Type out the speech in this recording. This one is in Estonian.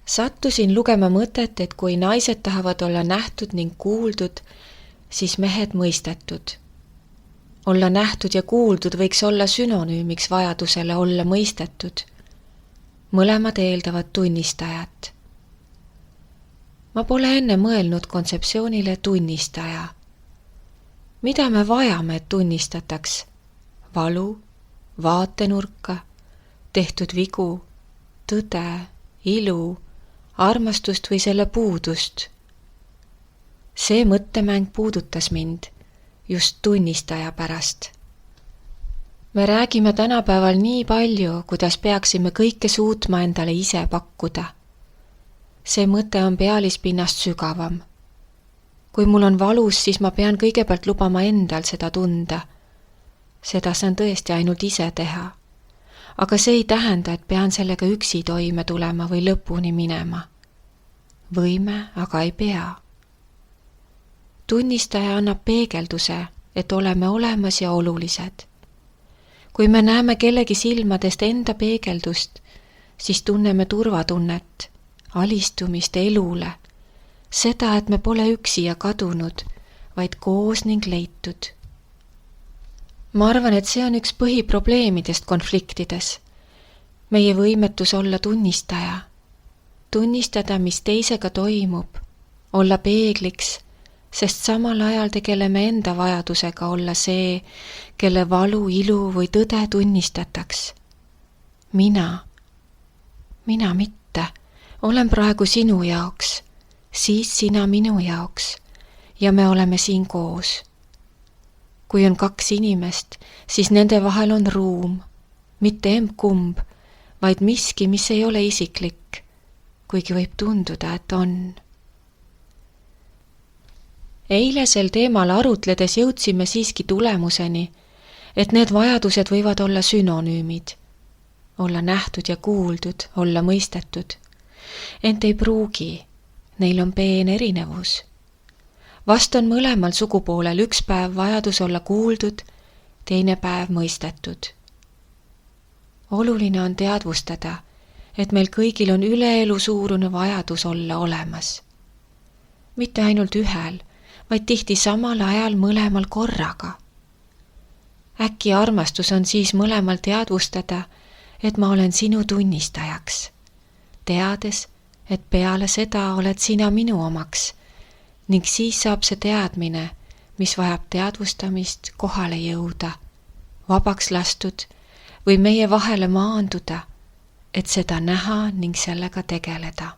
Sattusin lugema mõtet, et kui naised tahavad olla nähtud ning kuuldud, siis mehed mõistetud. Olla nähtud ja kuuldud võiks olla sünonüümiks vajadusele olla mõistetud. Mõlemad eeldavad tunnistajat. Ma pole enne mõelnud kontseptsioonile tunnistaja. Mida me vajame, et tunnistataks? Valu, vaatenurka, tehtud vigu, tõde, ilu, armastust või selle puudust. See mõttemäng puudutas mind just tunnistaja pärast. Me räägime tänapäeval nii palju, kuidas peaksime kõike suutma endale ise pakkuda. See mõte on pealispinnast sügavam. Kui mul on valus, siis ma pean kõigepealt lubama endal seda tunda. Seda saan tõesti ainult ise teha. Aga see ei tähenda, et pean sellega üksi toime tulema või lõpuni minema. Võime, aga ei pea. Tunnistaja annab peegelduse, et oleme olemas ja olulised. Kui me näeme kellegi silmadest enda peegeldust, siis tunneme turvatunnet, alistumist elule, seda, et me pole üksi ja kadunud, vaid koos ning leitud. Ma arvan, et see on üks põhiprobleemidest konfliktides. Meie võimetus olla tunnistaja. Tunnistada, mis teisega toimub, olla peegliks, sest samal ajal tegeleme enda vajadusega olla see, kelle valu, ilu või tõde tunnistataks. Mina mitte, olen praegu sinu jaoks, siis sina minu jaoks ja me oleme siin koos. Kui on kaks inimest, siis nende vahel on ruum, mitte emb-kumb, vaid miski, mis ei ole isiklik, kuigi võib tunduda, et on. Eile sel teemal arutledes jõudsime siiski tulemuseni, et need vajadused võivad olla sünonüümid, olla nähtud ja kuuldud, olla mõistetud. Ent ei pruugi, neil on peen erinevus. Vast on mõlemal sugupoolel üks päev vajadus olla kuuldud, teine päev mõistetud. Oluline on teadvustada, et meil kõigil on üleelu suurune vajadus olla olemas. Mitte ainult ühel, vaid tihti samal ajal mõlemal korraga. Äkki armastus on siis mõlemal teadvustada, et ma olen sinu tunnistajaks, teades, et peale seda oled sina minu omaks, ning siis saab see teadmine, mis vajab teadvustamist, kohale jõuda, vabaks lastud või meie vahele maanduda, et seda näha ning sellega tegeleda.